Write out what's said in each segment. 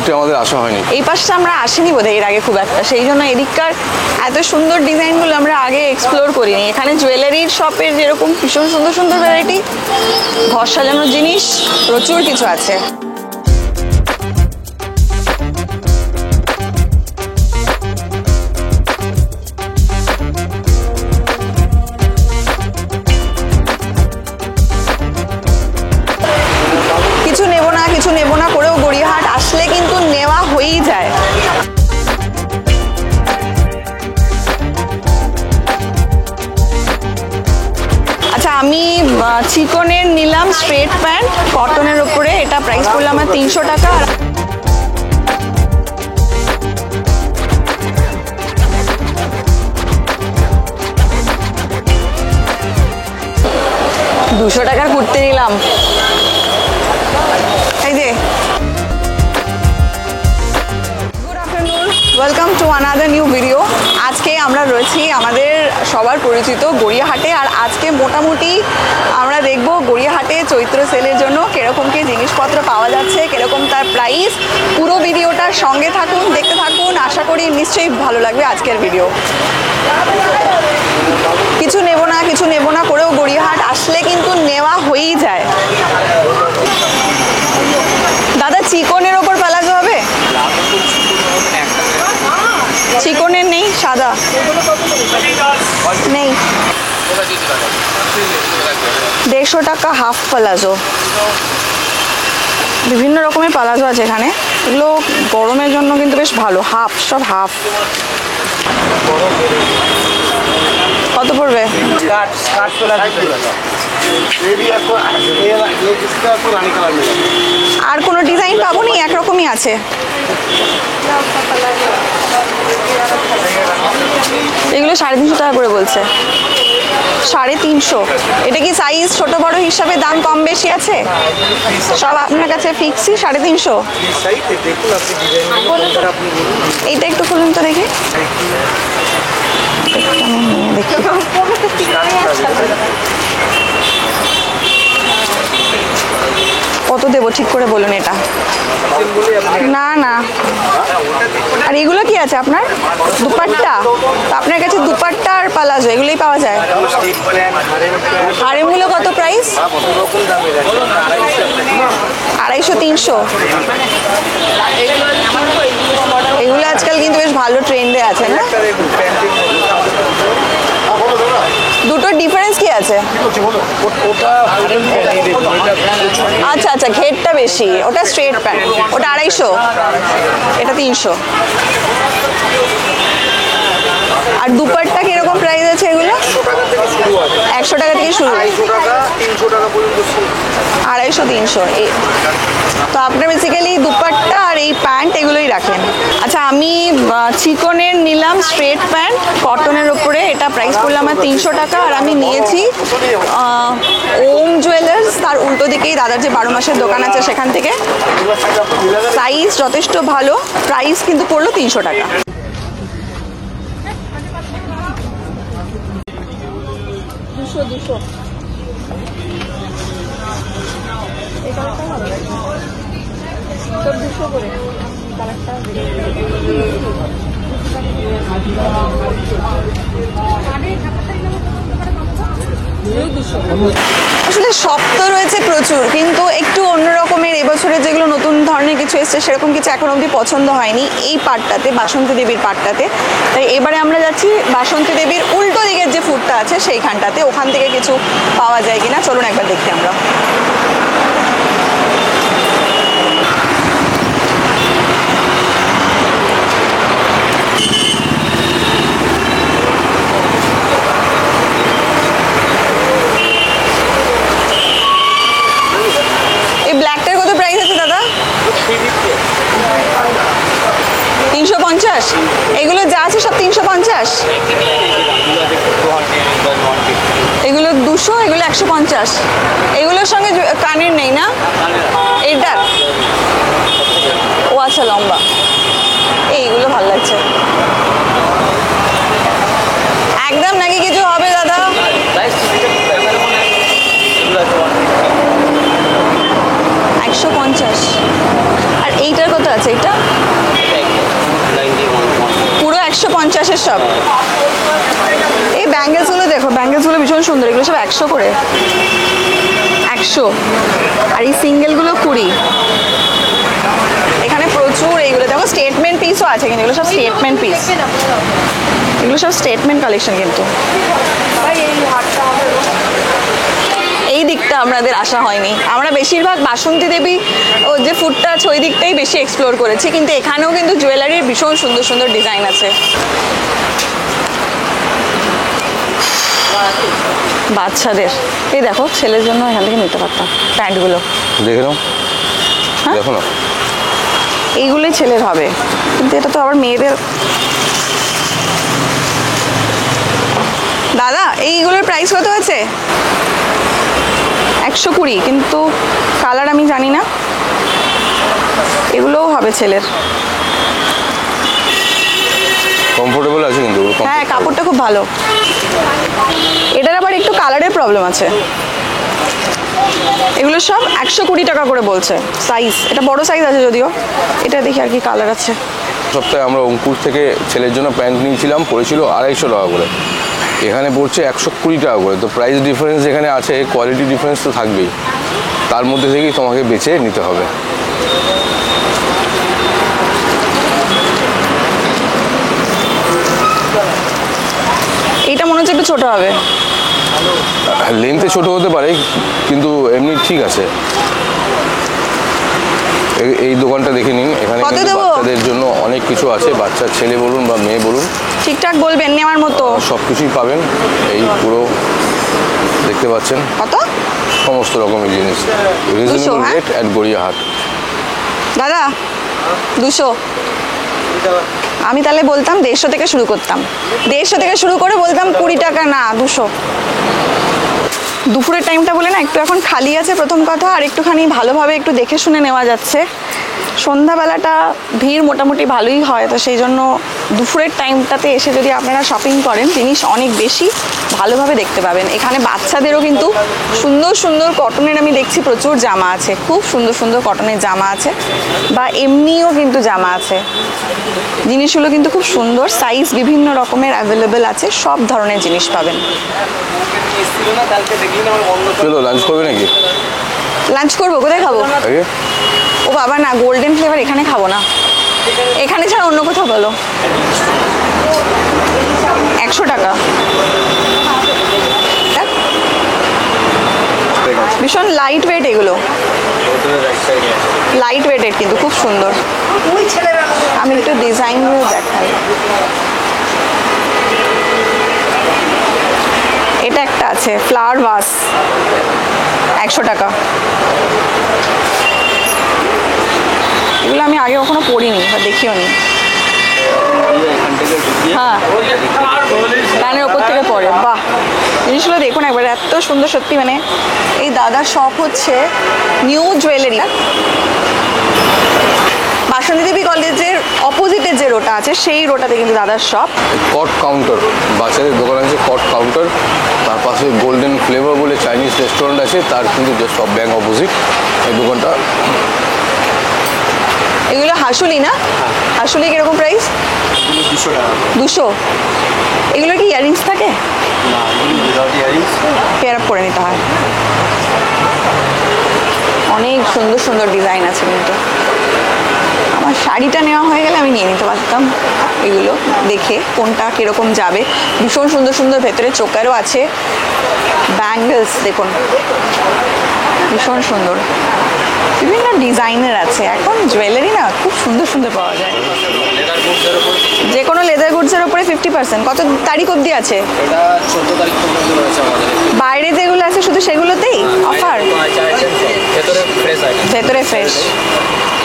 রুটে আমাদের আসা হয়নি। এই পাশটা আমরা আসিনি বোধহয় এর আগে খুব একটা, সেই জন্য এদিককার এত সুন্দর ডিজাইনগুলো আমরা আগে এক্সপ্লোর করিনি। এখানে জুয়েলারির শপের যেরকম ভীষণ সুন্দর সুন্দর ভ্যারাইটি, ঘর সাজানোর জিনিস প্রচুর কিছু আছে। কিছু নেব না করেও গড়িয়াহাট আসলে কিন্তু নেওয়া হয়েই যায়। আচ্ছা, আমি চিকনের নিলাম স্ট্রেট প্যান্ট কটনের ওপরে, এটা প্রাইস পড়লো আমার 300 টাকা। আর 200 টাকার কুর্তি নিলাম। এই যে, good afternoon, welcome to another new video. আজকে আমরা রয়েছি আমাদের সবার পরিচিত গড়িয়াহাটে, আর আজকে মোটামুটি আমরা দেখব গড়িয়াহাটে চৈত্র সেলের জন্য কিরকম কি জিনিসপত্র পাওয়া যাচ্ছে, কিরকম তার প্রাইস। পুরো ভিডিওটার সঙ্গে থাকুন, দেখতে থাকুন, আশা করি নিশ্চয়ই ভালো লাগবে আজকের ভিডিও। কিছু নেব না করেও গড়িয়াহাট আসলে কিন্তু নেওয়া হয়েই যায়। দাদা, চিকনের ওপর প্লাজো হবে? চিকনের নেই, সাদা নেই। 150 টাকা হাফ প্লাজো। বিভিন্ন রকমের প্লাজো আছে এখানে, এগুলো গরমের জন্য কিন্তু বেশ ভালো। হাফ, সব হাফ। কত পড়বে? আর কোনো ডিজাইন পাবো নি? একরকমই আছে। এগুলো 350 টাকা করে বলছে। 350। এটা কি সাইজ ছোট বড় হিসাবে দাম কম বেশি আছে? সব আপনার কাছে ফিক্সই 350? এইটা একটু খুলুন তো দেখি। কত দেবো ঠিক করে বলুন এটা? না না। আর এগুলো কি আছে আপনার? দুপাট্টা? আপনার কাছে দুপাট্টা আর প্লাজো এগুলোই পাওয়া যায়? হারেমগুলো কত প্রাইস? 250, 300। এগুলো আজকাল কিন্তু বেশ ভালো ট্রেন্ডে আছে না? দুটোর ডিফারেন্স কি আছে? আচ্ছা আচ্ছা, ঘেরটা বেশি, ওটা স্ট্রেট প্যান্ট, ওটা 250, এটা 300। আর দুপাট্টা কিরকম প্রাইস আছে এগুলো? 100 টাকা থেকে শুরু, 250, 300। তো আপনার বেসিক্যালি দুপাট্টা আর এই প্যান্ট এগুলোই রাখেন। আচ্ছা, আমি চিকনের নিলাম স্ট্রেট প্যান্ট কটনের ওপরে, এটা প্রাইস পড়লো আমার 300 টাকা। আর আমি নিয়েছি ওম জুয়েলার্স, তার উল্টো দিকেই দাদার যে 12 মাসের দোকান আছে সেখান থেকে। সাইজ যথেষ্ট ভালো, প্রাইস কিন্তু পড়লো 300 টাকা। আসলে শপ তো রয়েছে প্রচুর, কিন্তু একটু অন্য রকমের এবছরে যেগুলো নতুন ধরনের কিছু এসছে সেরকম কিছু এখন অবধি পছন্দ হয়নি এই পার্টটাতে, বাসন্তী দেবীর পার্টটাতে। তাই এবারে আমরা যাচ্ছি বাসন্তী দেবীর উল্টো দিকের যে ফুটটা আছে সেইখানটাতে, ওখান থেকে কিছু পাওয়া যায় কিনা চলুন একবার দেখি আমরা। এই ব্ল্যাকটার কত প্রাইস আছে দাদা? 350। এগুলো যা আছে সব 350। এগুলো 200, এগুলো 150। এগুলোর সঙ্গে কানের নেই না? এইটা ও আচ্ছা, লম্বা। এইগুলো ভালো লাগছে একদম, নাকি কিছু হবে দাদা? 150। আর এইটার কত আছে এটা? পুরো 150-এর সব। এই ব্যাঙ্গেলসগুলো দেখো, ব্যাঙ্গেলসগুলো ভীষণ সুন্দর, এগুলো সব 100 করে, 100। আর এই সিঙ্গেলগুলো 20। এখানে প্রচুর এইগুলো দেখো, স্টেটমেন্ট পিসও আছে, কিন্তু এগুলো সব স্টেটমেন্ট পিস, এগুলো সব স্টেটমেন্ট কালেকশন। কিন্তু এই দিকটা আমাদের আসা হয়নি, আমরা বেশিরভাগ বাসন্তী দেবী ও যে ফুডটা আছে ওই দিকটাই বেশি এক্সপ্লোর করেছি, কিন্তু এখানেও কিন্তু জুয়েলারির ভীষণ সুন্দর সুন্দর ডিজাইন আছে। বাচ্চাদের এই দেখো, ছেলের জন্য এখান থেকে নিতে পারতাম প্যান্টগুলো, দেখে নাও। হ্যাঁ দেখো না, এইগুলোই ছেলের হবে, কিন্তু এটা তো আবার মেয়েদের। দাদা এইগুলোর প্রাইস কত আছে? 120, কিন্তু কালার আমি জানি না। এগুলোও হবে ছেলের। কমফোর্টেবল আছে কিন্তু। হ্যাঁ, কাপড়টা খুব ভালো। এটার আবার একটু কালারের প্রবলেম আছে। এগুলো সব 120 টাকা করে বলছে সাইজ। এটা বড় সাইজ আছে যদিও, এটা দেখি আর কি কালার আছে। সপ্তাহে আমরা অঙ্কুর থেকে ছেলের জন্য প্যান্ট নিয়েছিলাম, পড়েছিল 250 টাকা করে, এখানে পড়ছে 120 টাকা করে। তো প্রাইস ডিফারেন্স এখানে আছে, কোয়ালিটি ডিফারেন্স তো থাকবেই, তার মধ্যে থেকেই তোমাকে বেছে নিতে হবে। এইটা মনে হচ্ছে একটু ছোট হবে। লেন্থে ছোট হতে পারে, কিন্তু এমনি ঠিক আছে। এই দোকানটা দেখে নিন, এখানে বাচ্চাদের জন্য অনেক কিছু আছে, বাচ্চার ছেলে বলুন বা মেয়ে বলুন, ঠিকঠাক বলবেন নেওয়ার মতো সব কিছুই পাবেন। এই পুরো দেখতে পাচ্ছেন কত সমস্ত রকমের জিনিস, রিজনেবল রেট অ্যাট গড়িয়াহাট। দাদা 200। আমি তাহলে বলতাম 150 থেকে শুরু করতাম, 150 থেকে শুরু করে বলতাম 20 টাকা না 200। দুপুরের টাইমটা বলে না একটু এখন খালি আছে প্রথম কথা, আর একটুখানি ভালোভাবে একটু দেখে শুনে নেওয়া যাচ্ছে। সন্ধ্যাবেলাটা ভিড় মোটামুটি ভালোই হয়, তো সেই জন্য দুপুরের টাইমটাতে এসে যদি আপনারা শপিং করেন জিনিস অনেক বেশি ভালোভাবে দেখতে পাবেন। এখানে বাচ্চাদেরও কিন্তু সুন্দর সুন্দর কটনের আমি দেখছি প্রচুর জামা আছে, খুব সুন্দর সুন্দর কটনের জামা আছে, বা এমনিও কিন্তু জামা আছে। জিনিসগুলো কিন্তু খুব সুন্দর, সাইজ বিভিন্ন রকমের অ্যাভেলেবেল আছে, সব ধরনের জিনিস পাবেন। চলো লাঞ্চ করবে নাকি? লাঞ্চ করবো, কোথায় খাবো? ও বাবা না, গোল্ডেন ফ্লেভার এখানে খাবো না, এখানে ছাড়া অন্য কোথাও বলো। 100 টাকা, ভীষণ লাইট ওয়েট, এগুলো লাইট ওয়েটের কিন্তু খুব সুন্দর। আমি একটু ডিজাইনগুলো দেখাই। এটা একটা আছে ফ্লাওয়ার ভাস, 100 টাকা। এগুলো আমি আগে কখনো পড়িনি বা দেখিও নি। হ্যাঁ, কানের ওপর থেকে পড়ে, বাহ। জিনিসগুলো দেখুন একবার, এত সুন্দর সত্যি। মানে এই দাদার শপ হচ্ছে নিউ জুয়েলারি, বাসন্তী দেবী কলেজের অপোজিটে যে রোডটা আছে সেই রোডটাতে কিন্তু দাদার শপ। কট কাউন্টার, বাচ্চাদের দোকান আছে কট কাউন্টার, তার পাশে গোল্ডেন ফ্লেভার বলে চাইনিজ রেস্টুরেন্ট আছে, তার কিন্তু জাস্ট সব ব্যাংক অপোজিট এই দোকানটা। এগুলো হাসুলি না? হাসুলি কিরকম প্রাইস? 200 টাকা। 200। এগুলো কি ইয়ারিংস থাকে? না, উইদাউট ইয়ারিংস। পেয়ার আপ করে নিতে হয়। অনেক সুন্দর সুন্দর ডিজাইন আছে কিন্তু। আমার শাড়িটা নেওয়া হয়ে গেলে আমি নিয়ে নিতে পারতাম এগুলো দেখে কোনটা কীরকম যাবে। ভীষণ সুন্দর সুন্দর ভেতরে চোকারও আছে। ব্যাঙ্গলস দেখুন, ভীষণ সুন্দর, বিভিন্ন ডিজাইনের আছে। এখন জুয়েলারি না খুব সুন্দর সুন্দর পাওয়া যায়। যে কোনো লেদার গুডসের উপরে 50%। কত তারিখ অবধি আছে? এটা 14 তারিখ পর্যন্ত রয়েছে আমাদের। বাইরে যেগুলো আছে শুধু সেগুলোতেই অফার? ভেতরে ফ্রেশ আইটেম, ভেতরে ফ্রেশ।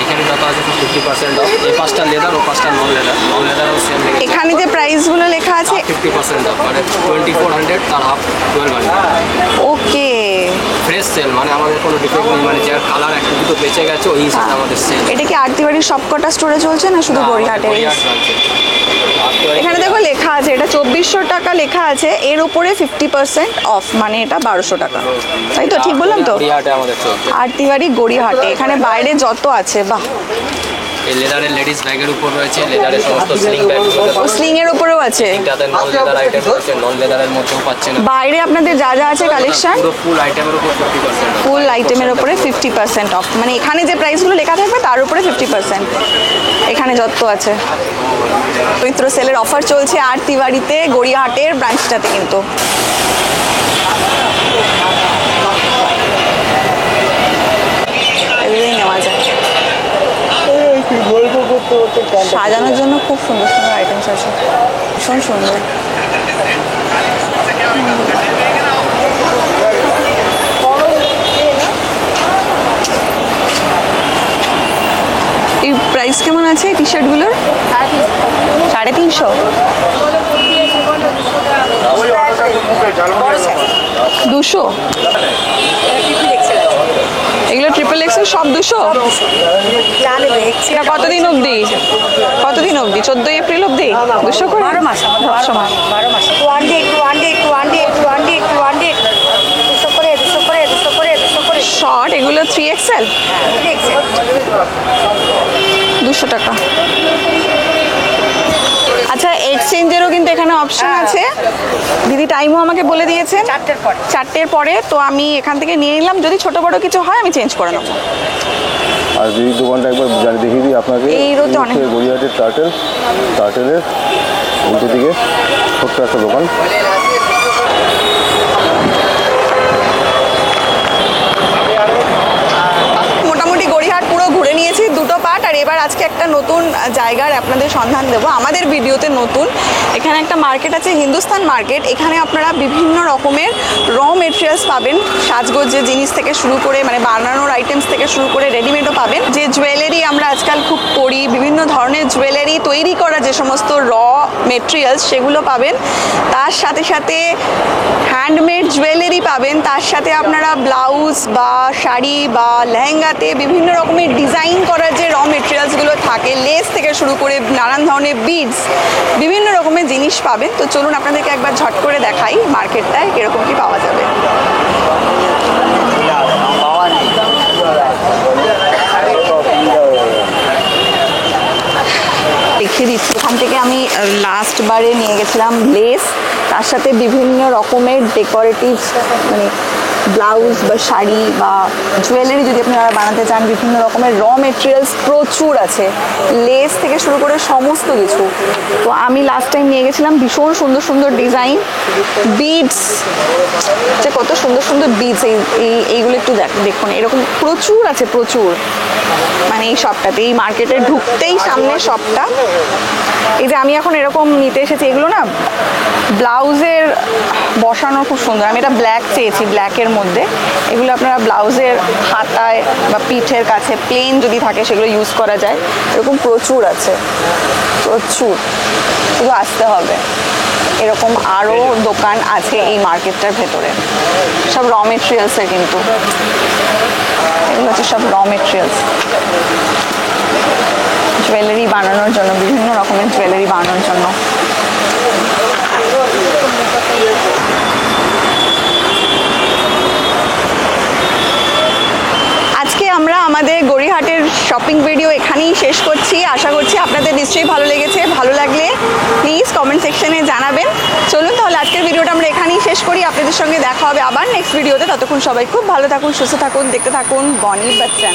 এখানে যত আছে 50% অফ। এই পাঁচটা লেদার ও পাঁচটা নন লেদার, নন লেদারও সেম লেগে। এখানে যে প্রাইসগুলো লেখা আছে 50% অফ, মানে 2400 তার হাফ 1200। ওকে, ফ্রেশ সেল, মানে আমাদের কোনো ডিফেক্ট নেই, মানে যার কালার একটা দুটো বেঁচে গেছে ওই হিসাবে আমাদের সেল। এটা কি আরতি বাড়ির সবকটা স্টোরে চলছে না শুধু গড়িয়াহাটে? এখানে দেখো লেখা আছে এটা 2400 টাকা লেখা আছে, এর উপরে 50% অফ, মানে এটা 1200 টাকা, তাই তো? ঠিক বললাম তো? গড়িয়াহাটে আমাদের চলছে। আরতি বাড়ি গড়িয়াহাটে। এখানে বাইরে যত আছে, বাহ। এই লেদারের লেডিস ব্যাগের উপর রয়েছে, লেদারের সমস্ত স্লিং ব্যাগ, ও স্লিং এর উপরেও আছে। এটাতে নন লেদার আইটেম রয়েছে, নন লেদারের মধ্যেও পাচ্ছেন। বাইরে আপনাদের যা যা আছে কালেকশন পুরো ফুল আইটেমের উপর 50%। ফুল আইটেমের উপরে 50% অফ, মানে এখানে যে প্রাইসগুলো লেখা থাকবে তার উপরে 50%। এখানে যত আছে পবিত্র সেলের অফার চলছে আর তিওয়ারিতে, গড়িয়াহাটের ব্রাঞ্চটাতে কিন্তু। এগুলোই নেওয়া যায়। সাজানোর জন্য খুব সুন্দর সুন্দর আইটেমস আছে, ভীষণ সুন্দর। এই প্রাইস কেমন আছে টি শার্টগুলোর? 350। দুশো? এগুলো ট্রিপল এক্সেল সব 200? এটা কতদিন অবধি? কতদিন অবধি? 14 এপ্রিল অবধি 200 করে? 12 মাস আমাদের, 12 মাস, 12 মাস। 200 করে 200 করে। শর্ট এগুলো 3XL 200 টাকা। আচ্ছা, এক্সচেঞ্জেরও কিন্তু এখানে অপশন আছে। দিদি টাইমও আমাকে বলে দিয়েছেন 4টের পরে, তো আমি এখান থেকে নিয়ে নিলাম। যদি ছোট বড় কিছু হয় আমি চেঞ্জ করে নেবো। আর যদি দোকানটা একবার দেখিয়ে দিই আপনাকে, এই রোডে অনেক গড়িয়াহাটের টার্টেলের উল্টো দিকে ছোট্ট একটা দোকান। মোটামুটি গড়িয়াহাট পুরো ঘুরে নিয়েছি, দুটো পার্ট। আর এবার আজকে একটা নতুন জায়গার আপনাদের সন্ধান দেবো, আমাদের ভিডিওতে নতুন। এখানে একটা মার্কেট আছে, হিন্দুস্তান মার্কেট। এখানে আপনারা বিভিন্ন রকমের র মেটেরিয়ালস পাবেন, সাজগোজের জিনিস থেকে শুরু করে, মানে বানানোর আইটেমস থেকে শুরু করে রেডিমেডও পাবেন। যে জুয়েলারি আমরা আজকাল খুব করি, বিভিন্ন ধরনের জুয়েলারি তৈরি করা যে সমস্ত র মেটেরিয়ালস, সেগুলো পাবেন। তার সাথে সাথে হ্যান্ডমেড জুয়েলারি পাবেন। তার সাথে আপনারা ব্লাউজ বা শাড়ি বা লেহেঙ্গাতে বিভিন্ন রকমের ডিজাইন করার যে র মেটেরিয়ালসগুলো থাকে, লেস থেকে শুরু করে নানান ধরনের বিডস, বিভিন্ন রকমের জিনিস পাবেন। তো চলুন আপনাদেরকে একবার ঝট করে দেখাই মার্কেটটায় কীরকম কী পাওয়া যাবে। দেখিয়ে দিচ্ছি, এখান থেকে আমি লাস্ট বারে নিয়ে গেছিলাম লেস, তার সাথে বিভিন্ন রকমের ডেকোরেটিভ, মানে ব্লাউজ বা শাড়ি বা জুয়েলারি যদি আপনারা বানাতে চান, বিভিন্ন রকমের র মেটেরিয়ালস প্রচুর আছে, লেস থেকে শুরু করে সমস্ত কিছু। তো আমি লাস্ট টাইম নিয়ে গেছিলাম, ভীষণ সুন্দর সুন্দর ডিজাইন, বিডস, যে কত সুন্দর সুন্দর বিডস। এইগুলো একটু দেখুন, এরকম প্রচুর আছে, প্রচুর। মানে এই শপটাতে, এই মার্কেটে ঢুকতেই সামনে শপটা। এই যে আমি এখন এরকম নিতে এসেছি, এগুলো না ব্লাউজের বসানো খুব সুন্দর। আমি এটা ব্ল্যাক চেয়েছি, ব্ল্যাকের মধ্যে। এগুলো আপনারা ব্লাউজের হাতায় বা পিঠের কাছে প্লেন যদি থাকে সেগুলো ইউজ করা যায়। এরকম প্রচুর আছে, প্রচুর। শুধু আসতে হবে। এরকম আরও দোকান আছে এই মার্কেটটার ভেতরে, সব র মেটেরিয়ালসের। কিন্তু এগুলো হচ্ছে সব র মেটেরিয়ালস, জুয়েলারি বানানোর জন্য, বিভিন্ন রকমের জুয়েলারি বানানোর জন্য। আজকে আমরা আমাদের গড়িয়াহাটের শপিং ভিডিও এখানেই শেষ করছি। আশা করছি আপনাদের নিশ্চয়ই ভালো লেগেছে। ভালো লাগলে প্লিজ কমেন্ট সেকশনে জানাবেন। চলুন তাহলে আজকের ভিডিওটা আমরা এখানেই শেষ করি। আপনাদের সঙ্গে দেখা হবে আবার নেক্সট ভিডিওতে। ততক্ষণ সবাই খুব ভালো থাকুন, সুস্থ থাকুন, দেখতে থাকুন বনি বচ্চন।